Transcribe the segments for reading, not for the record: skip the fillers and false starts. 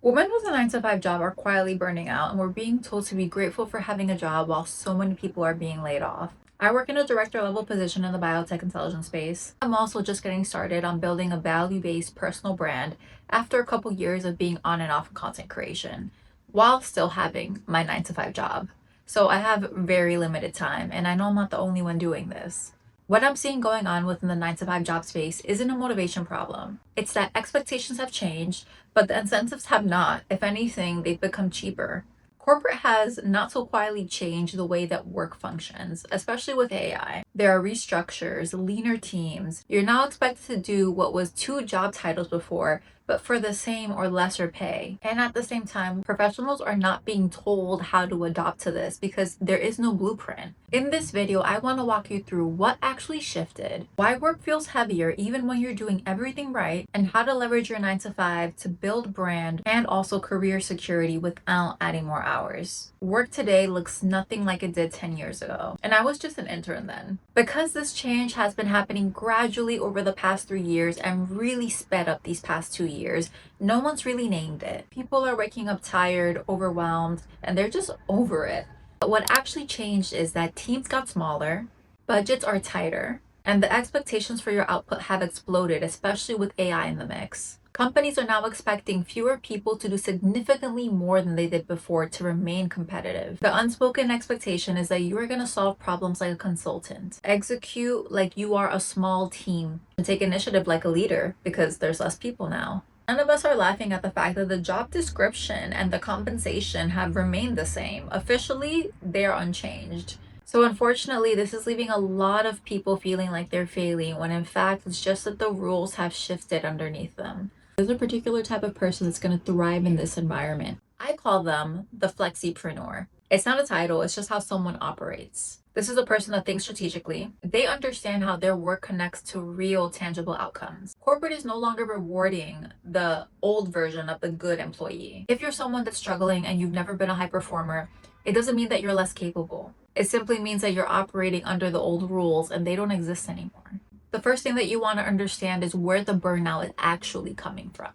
Women with a 9 to 5 job are quietly burning out, and we're being told to be grateful for having a job while so many people are being laid off. I work in a director level position in the biotech intelligence space. I'm also just getting started on building a value based personal brand after a couple years of being on and off content creation while still having my 9 to 5 job. So I have very limited time, and I know I'm not the only one doing this. What I'm seeing going on within the 9 to 5 job space isn't a motivation problem. It's that expectations have changed, but the incentives have not. If anything, they've become cheaper. Corporate has not so quietly changed the way that work functions, especially with AI. There are restructures, leaner teams. You're now expected to do what was two job titles before, but for the same or lesser pay. And at the same time, professionals are not being told how to adopt to this because there is no blueprint. In this video, I want to walk you through what actually shifted, why work feels heavier even when you're doing everything right, and how to leverage your 9 to 5 to build brand and also career security without adding more hours. Work today looks nothing like it did 10 years ago, and I was just an intern then. Because this change has been happening gradually over the past 3 years and really sped up these past 2 years, no one's really named it. People are waking up tired, overwhelmed, and they're just over it. But what actually changed is that teams got smaller, budgets are tighter, and the expectations for your output have exploded, especially with AI in the mix. Companies are now expecting fewer people to do significantly more than they did before to remain competitive. The unspoken expectation is that you are going to solve problems like a consultant, execute like you are a small team, and take initiative like a leader because there's less people now. None of us are laughing at the fact that the job description and the compensation have remained the same. Officially, they are unchanged. So unfortunately, this is leaving a lot of people feeling like they're failing when in fact it's just that the rules have shifted underneath them. There's a particular type of person that's going to thrive in this environment. I call them the flexipreneur. It's not a title, it's just how someone operates. This is a person that thinks strategically. They understand how their work connects to real, tangible outcomes. Corporate is no longer rewarding the old version of the good employee. If you're someone that's struggling and you've never been a high performer, it doesn't mean that you're less capable. It simply means that you're operating under the old rules and they don't exist anymore. The first thing that you want to understand is where the burnout is actually coming from.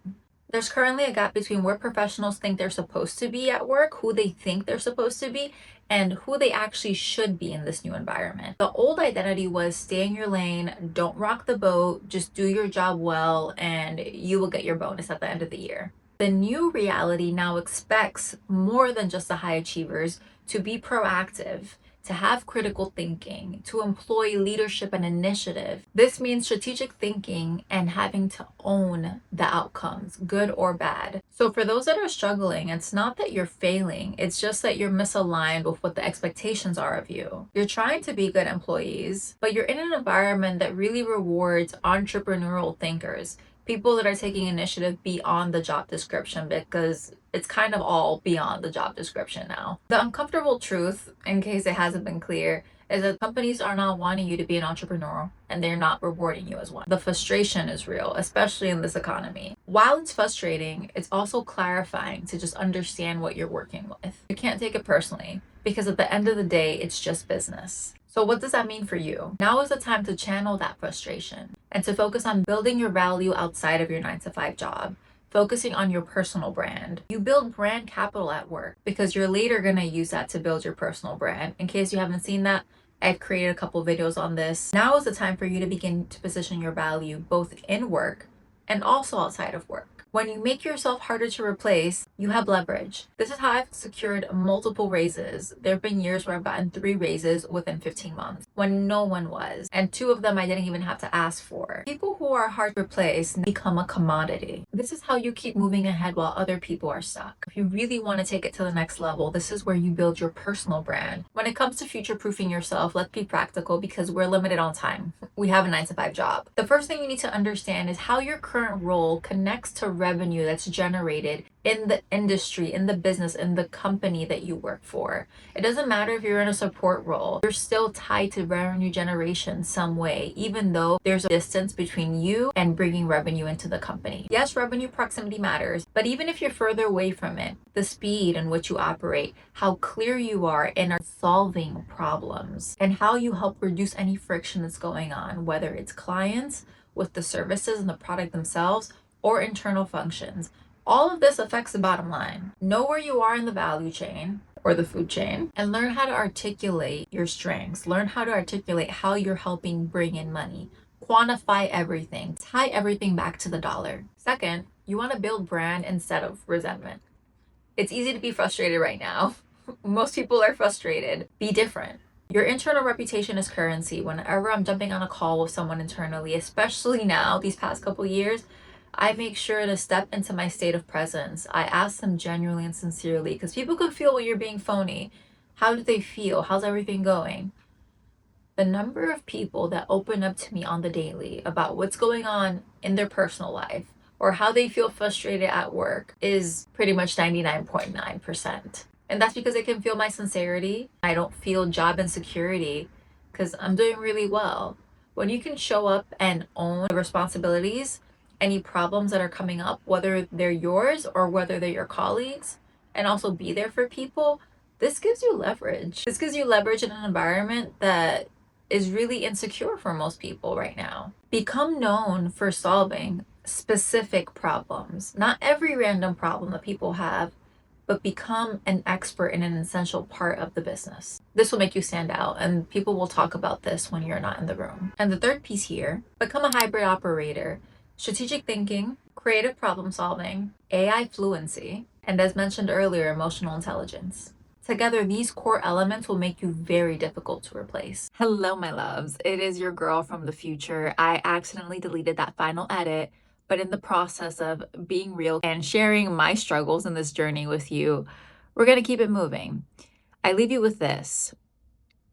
There's currently a gap between where professionals think they're supposed to be at work, who they think they're supposed to be, and who they actually should be in this new environment. The old identity was stay in your lane, don't rock the boat, just do your job well, and you will get your bonus at the end of the year. The new reality now expects more than just the high achievers to be proactive, to have critical thinking, to employ leadership and initiative. This means strategic thinking and having to own the outcomes, good or bad. So for those that are struggling, it's not that you're failing, it's just that you're misaligned with what the expectations are of you. You're trying to be good employees, but you're in an environment that really rewards entrepreneurial thinkers, people that are taking initiative beyond the job description because it's kind of all beyond the job description now. The uncomfortable truth, in case it hasn't been clear, is that companies are not wanting you to be an entrepreneur and they're not rewarding you as one. The frustration is real, especially in this economy. While it's frustrating, it's also clarifying to just understand what you're working with. You can't take it personally because at the end of the day, it's just business. So what does that mean for you? Now is the time to channel that frustration and to focus on building your value outside of your 9 to 5 job, focusing on your personal brand. You build brand capital at work because you're later going to use that to build your personal brand. In case you haven't seen that, I've created a couple videos on this. Now is the time for you to begin to position your value both in work and also outside of work. When you make yourself harder to replace, you have leverage. This is how I've secured multiple raises. There have been years where I've gotten 3 raises within 15 months when no one was. And 2 of them I didn't even have to ask for. People who are hard to replace become a commodity. This is how you keep moving ahead while other people are stuck. If you really want to take it to the next level, this is where you build your personal brand. When it comes to future-proofing yourself, let's be practical because we're limited on time. We have a 9 to 5 job. The first thing you need to understand is how your current role connects to revenue that's generated in the industry, in the business, in the company that you work for. It doesn't matter if you're in a support role, you're still tied to revenue generation some way, even though there's a distance between you and bringing revenue into the company. Yes, revenue proximity matters, but even if you're further away from it, the speed in which you operate, how clear you are in solving problems, and how you help reduce any friction that's going on, whether it's clients with the services and the product themselves or internal functions, All of this affects the bottom line. Know where you are in the value chain or the food chain and learn how to articulate your strengths. Learn how to articulate how you're helping bring in money. Quantify everything. Tie everything back to the dollar. Second, you want to build brand instead of resentment. It's easy to be frustrated right now. Most people are frustrated. Be different. Your internal reputation is currency. Whenever I'm jumping on a call with someone internally, especially now, these past couple years, I make sure to step into my state of presence. I ask them genuinely and sincerely because people can feel when you're being phony. How do they feel? How's everything going? The number of people that open up to me on the daily about what's going on in their personal life or how they feel frustrated at work is pretty much 99.9%. And that's because they can feel my sincerity. I don't feel job insecurity because I'm doing really well. When you can show up and own the responsibilities, any problems that are coming up, whether they're yours or whether they're your colleagues, and also be there for people, this gives you leverage. This gives you leverage in an environment that is really insecure for most people right now. Become known for solving specific problems, not every random problem that people have, but become an expert in an essential part of the business. This will make you stand out, and people will talk about this when you're not in the room. And the third piece here, become a hybrid operator. Strategic thinking, creative problem solving, AI fluency, and as mentioned earlier, emotional intelligence. Together, these core elements will make you very difficult to replace. Hello, my loves. It is your girl from the future. I accidentally deleted that final edit, but in the process of being real and sharing my struggles in this journey with you, we're going to keep it moving. I leave you with this.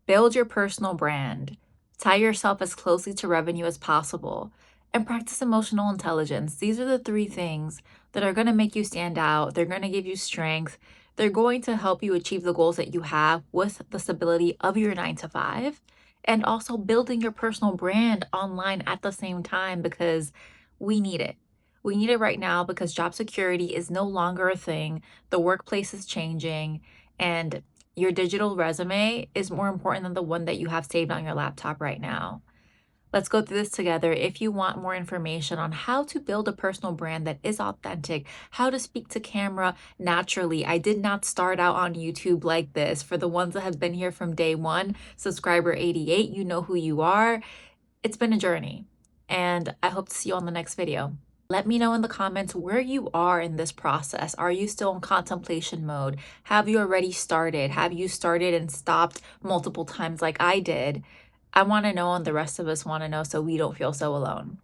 Build your personal brand. Tie yourself as closely to revenue as possible. And practice emotional intelligence. These are the three things that are going to make you stand out. They're going to give you strength. They're going to help you achieve the goals that you have with the stability of your 9 to 5 and also building your personal brand online at the same time because we need it. We need it right now because job security is no longer a thing. The workplace is changing and your digital resume is more important than the one that you have saved on your laptop right now. Let's go through this together. If you want more information on how to build a personal brand that is authentic, how to speak to camera naturally. I did not start out on YouTube like this. For the ones that have been here from day one, subscriber 88, you know who you are. It's been a journey, and I hope to see you on the next video. Let me know in the comments where you are in this process. Are you still in contemplation mode? Have you already started? Have you started and stopped multiple times like I did? I want to know, and the rest of us want to know so we don't feel so alone.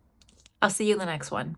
I'll see you in the next one.